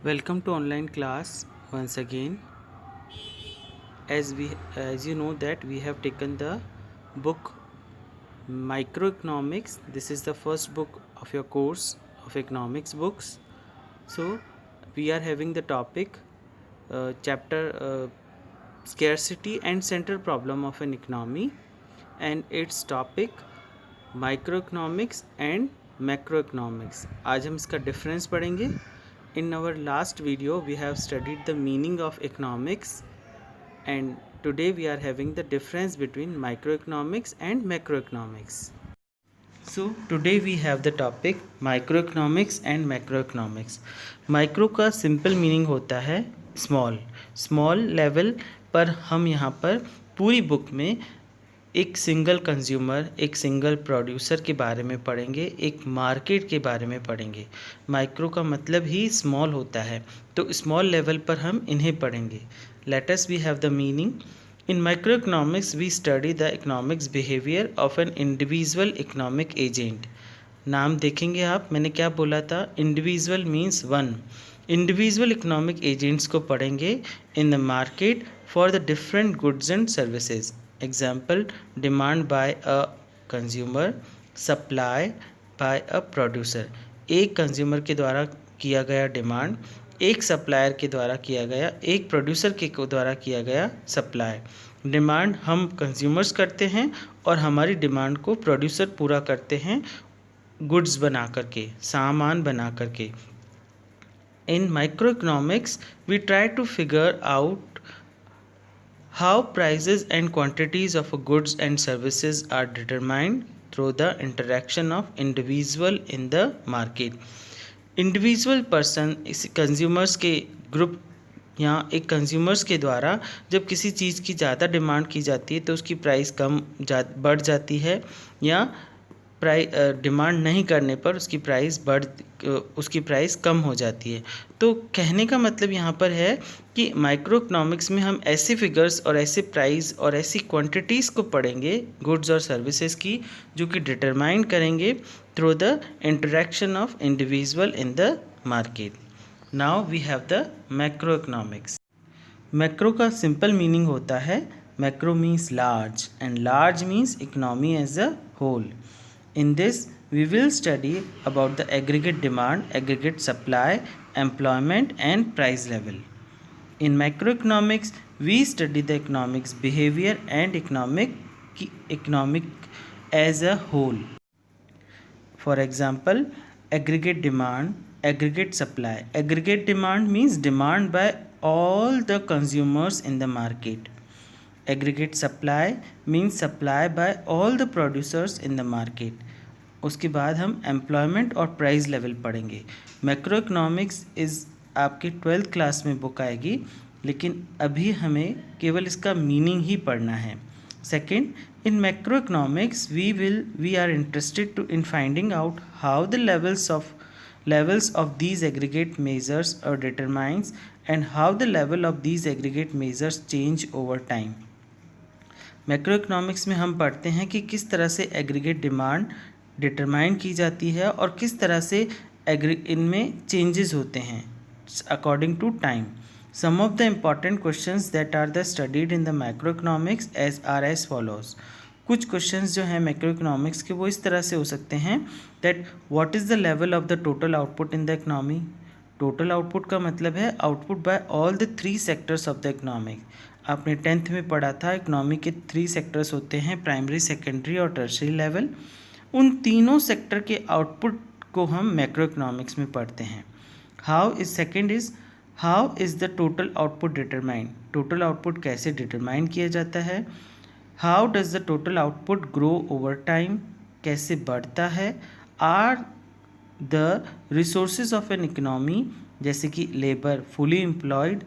Welcome to online class once again. As you know that we have taken the book Microeconomics. This is the first book of your course of economics books. So we are having the topic chapter scarcity and central problem of an economy, and its topic microeconomics and macroeconomics. आज हम इसका difference पढ़ेंगे. In our last video we have studied the meaning of economics, and today we are having the difference between microeconomics and macroeconomics. So today we have the topic microeconomics and macroeconomics. Micro का simple meaning होता है small level पर हम यहाँ पर पूरी book में एक सिंगल कंज्यूमर, एक सिंगल प्रोड्यूसर के बारे में पढ़ेंगे, एक मार्केट के बारे में पढ़ेंगे. माइक्रो का मतलब ही स्मॉल होता है, तो स्मॉल लेवल पर हम इन्हें पढ़ेंगे. Let us we have the meaning. In micro economics we study the economics behaviour of an individual economic agent. नाम देखेंगे आप, मैंने क्या बोला था, individual means one. Individual economic agents को पढ़ेंगे in the market for the different goods and services. Example, demand by a consumer, supply by a producer. एक कंज्यूमर के द्वारा किया गया डिमांड, एक सप्लायर के द्वारा किया गया, एक प्रोड्यूसर के द्वारा किया गया सप्लाई. डिमांड हम कंज्यूमर्स करते हैं और हमारी डिमांड को प्रोड्यूसर पूरा करते हैं गुड्स बना करके, सामान बना करके. In micro economics we try to figure out how prices and quantities of goods and services are determined through the interaction of individual in the market. Individual person, इस कंज्यूमर्स के ग्रुप या एक consumers के द्वारा जब किसी चीज़ की ज़्यादा डिमांड की जाती है तो उसकी प्राइस बढ़ जाती है, या डिमांड नहीं करने पर उसकी प्राइस कम हो जाती है. तो कहने का मतलब यहाँ पर है कि माइक्रो इकोनॉमिक्स में हम ऐसे फिगर्स और ऐसे प्राइस और ऐसी क्वांटिटीज़ को पढ़ेंगे गुड्स और सर्विसेज की, जो कि डिटरमाइन करेंगे through the interaction of individual in the market. Now we have the macro economics. Macro का सिंपल मीनिंग होता है, macro means large and large means economy as a whole. In this, we will study about the aggregate demand, aggregate supply, employment and price level. In macroeconomics, we study the economics behavior and economic as a whole. For example, aggregate demand, aggregate supply. Aggregate demand means demand by all the consumers in the market. Aggregate supply means supply by all the producers in the market. उसके बाद हम employment और price level पढ़ेंगे. Macro economics आपके 12th class में book आएगी, लेकिन अभी हमें केवल इसका मीनिंग ही पढ़ना है. Second, in macro economics we are interested to in finding out how the levels of these aggregate measures are determines and how the level of these aggregate measures change over time. Macro economics में हम पढ़ते हैं कि किस तरह से aggregate demand determine की जाती है और किस तरह से इनमें चेंजेस होते हैं according to time. Some of the important questions that are the studied in the macro economics as follows. कुछ क्वेश्चंस जो हैं मैक्रो इकोनॉमिक्स के वो इस तरह से हो सकते हैं that what is the level of the total output in the economy. Total output का मतलब है output by all the 3 sectors of the economic. आपने 10th में पढ़ा था इकोनॉमी के 3 सेक्टर्स होते हैं, प्राइमरी, सेकेंडरी और टर्शरी लेवल. उन तीनों सेक्टर के आउटपुट को हम मैक्रो इकोनॉमिक्स में पढ़ते हैं. How is the total output determine. Total output कैसे डिटरमाइन किया जाता है. How does the total output grow over time, कैसे बढ़ता है. Are the resources of an economy, जैसे कि लेबर फुली एम्प्लॉयड,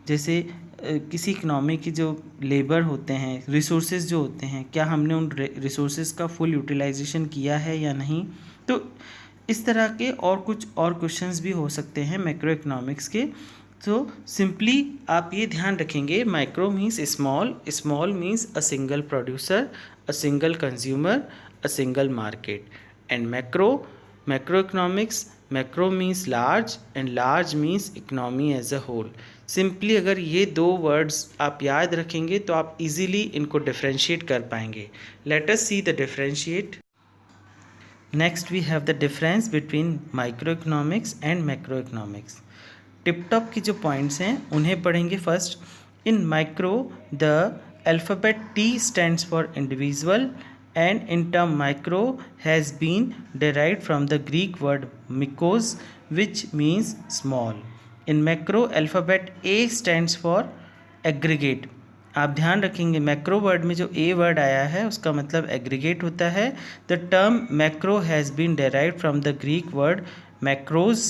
जैसे किसी इकनॉमी की जो लेबर होते हैं, रिसोर्सेज जो होते हैं, क्या हमने उन रिसोर्सेज का फुल यूटिलाइजेशन किया है या नहीं. तो इस तरह के और कुछ और क्वेश्चंस भी हो सकते हैं मैक्रो इकोनॉमिक्स के. तो सिंपली आप ये ध्यान रखेंगे, micro means small means a single producer, a single consumer, a single market. And macro economics macro means large and large means economy as a whole. Simply अगर ये दो वर्ड्स आप याद रखेंगे तो आप इजीली इनको डिफ्रेंशिएट कर पाएंगे। Let us see the differentiate. Next we have the difference between micro economics and macro economics. Tip top की जो पॉइंट्स हैं उन्हें पढ़ेंगे first. In micro the alphabet T stands for individual and in term micro has been derived from the Greek word mikos which means small. In macro alphabet A stands for aggregate. आप ध्यान रखेंगे macro word में जो a word आया है उसका मतलब aggregate होता है। The term macro has been derived from the Greek word macros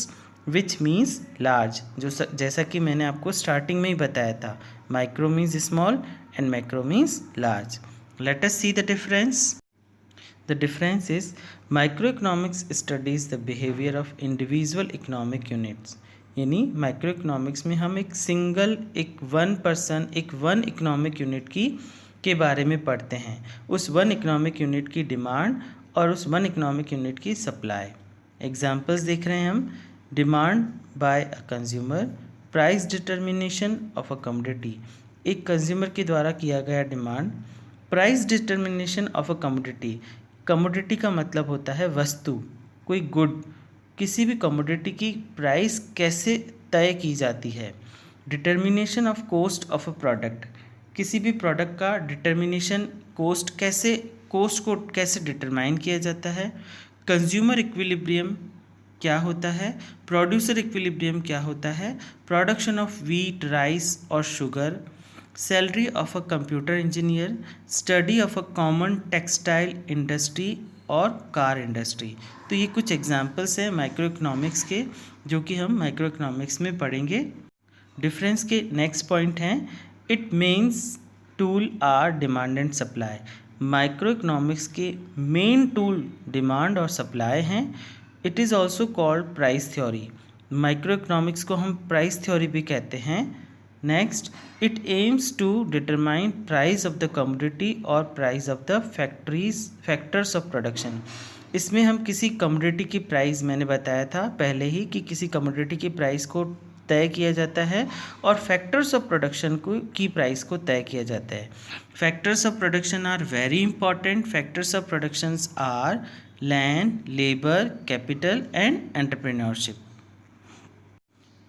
which means large, जो जैसा कि मैंने आपको स्टार्टिंग में ही बताया था, micro means small and macro means large. Let us see the difference. The difference is microeconomics studies the behavior of individual economic units. यानी micro economics में हम एक सिंगल एक वन इकोनॉमिक यूनिट के बारे में पढ़ते हैं, उस वन इकोनॉमिक यूनिट की डिमांड और उस वन इकोनॉमिक यूनिट की सप्लाई। एग्जांपल्स देख रहे हैं हम। Demand by a consumer, price determination of a commodity, एक कंज्यूमर के द्वारा किया गया demand. Price determination of a commodity, commodity का मतलब होता है वस्तु, कोई गुड, किसी भी कमोडिटी की प्राइस कैसे तय की जाती है। Determination of cost of a product, किसी भी प्रोडक्ट का डिटर्मिनेशन कोस्ट को कैसे डिटरमाइन किया जाता है। कंज्यूमर इक्विलिब्रियम क्या होता है, प्रोड्यूसर इक्विलिब्रियम क्या होता है, प्रोडक्शन ऑफ वीट, राइस और sugar, salary of a computer engineer, study of a common textile industry और कार इंडस्ट्री। तो ये कुछ एग्जांपल्स हैं माइक्रो इकोनॉमिक्स के जो कि हम माइक्रो इकोनॉमिक्स में पढ़ेंगे। डिफरेंस के नेक्स्ट पॉइंट हैं, it mains tool are demand and supply. Micro economics के मेन टूल डिमांड और सप्लाई हैं। It is also called price theory, micro economics को हम प्राइस थ्योरी भी कहते हैं। Next, it aims to determine price of the commodity और price of the factors of production. इसमें हम किसी कमोडिटी की प्राइस, मैंने बताया था पहले ही कि किसी कमोडिटी की प्राइस को तय किया जाता है और फैक्टर्स ऑफ प्रोडक्शन की प्राइस को तय किया जाता है। Factors of production are very important. Factors of productions are land, labour, capital and entrepreneurship.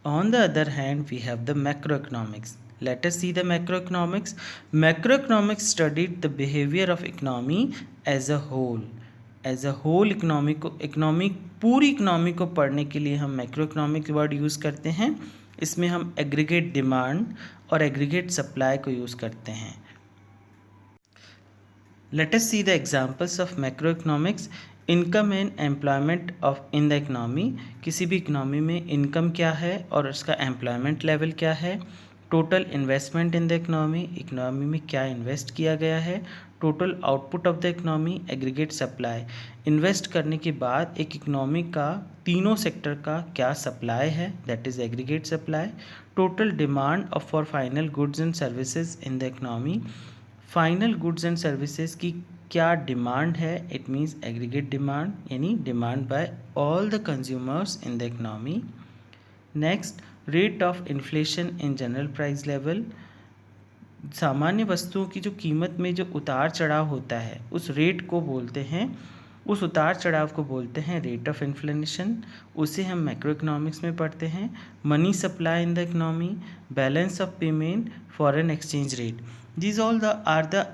On the other hand, we have the macroeconomics. Let us see the macroeconomics. Macroeconomics studied the behavior of economy as a whole. As a whole पूरी economy को पढ़ने के लिए हम macroeconomic word use करते हैं। इसमें हम एग्रीगेट डिमांड और एग्रीगेट सप्लाई को यूज़ करते हैं। Let us see the examples of macroeconomics. Income and employment of in the economy, किसी भी इकनॉमी में इनकम क्या है और उसका एम्प्लॉयमेंट लेवल क्या है। Total investment in the economy में क्या इन्वेस्ट किया गया है। Total output of the economy, aggregate supply, invest करने के बाद एक इकनॉमी का तीनों सेक्टर का क्या सप्लाई है, that is aggregate supply. Total demand of for final goods and services in the economy, final goods and services की क्या डिमांड है, इट मीन्स एग्रीगेट डिमांड, यानी demand by all the consumers in the economy. Next, rate of inflation in general price level, सामान्य वस्तुओं की जो कीमत में जो उतार चढ़ाव होता है उस रेट को बोलते हैं, उस उतार चढ़ाव को बोलते हैं रेट ऑफ इन्फ्लेशन। उसे हम मैक्रो इकोनॉमिक्स में पढ़ते हैं। Money supply in the economy, balance of payment, foreign exchange rate, these all are the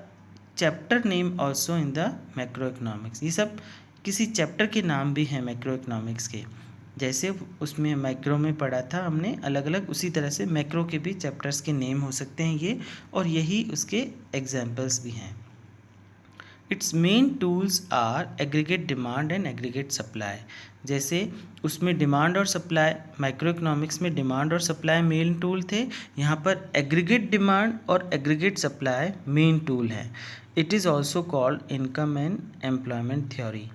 chapter name also in the macro economics. ये सब किसी चैप्टर के नाम भी हैं मैक्रो इकोनॉमिक्स के, जैसे उसमें मैक्रो में पढ़ा था हमने अलग अलग, उसी तरह से मैक्रो के भी चैप्टर्स के नेम हो सकते हैं ये, और यही उसके एग्जाम्पल्स भी हैं। Its main tools are aggregate demand and aggregate supply. जैसे उसमें डिमांड और सप्लाई, माइक्रो इकोनॉमिक्स में डिमांड और सप्लाई मेन टूल थे, यहाँ पर एग्रीगेट डिमांड और एग्रीगेट सप्लाई मेन टूल है। It is also called income and employment theory,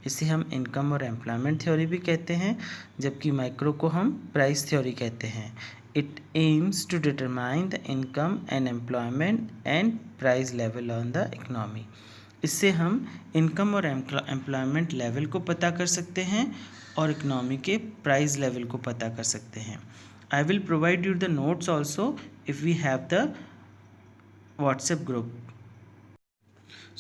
इसे हम इनकम और एम्प्लॉयमेंट थ्योरी भी कहते हैं, जबकि माइक्रो को हम प्राइस थ्योरी कहते हैं। It aims to determine the income and employment and price level on the economy. इससे हम इनकम और एम्प्लॉयमेंट लेवल को पता कर सकते हैं और इकोनॉमी के प्राइस लेवल को पता कर सकते हैं। I will provide you the notes also if we have the WhatsApp group.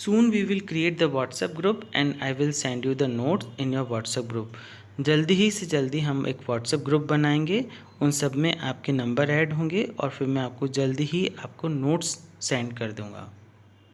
Soon we will create the WhatsApp group and I will send you the notes in your WhatsApp group। जल्दी ही से जल्दी हम एक WhatsApp group बनाएंगे, उन सब में आपके नंबर ऐड होंगे और फिर मैं आपको जल्दी ही आपको नोट्स सेंड कर दूंगा।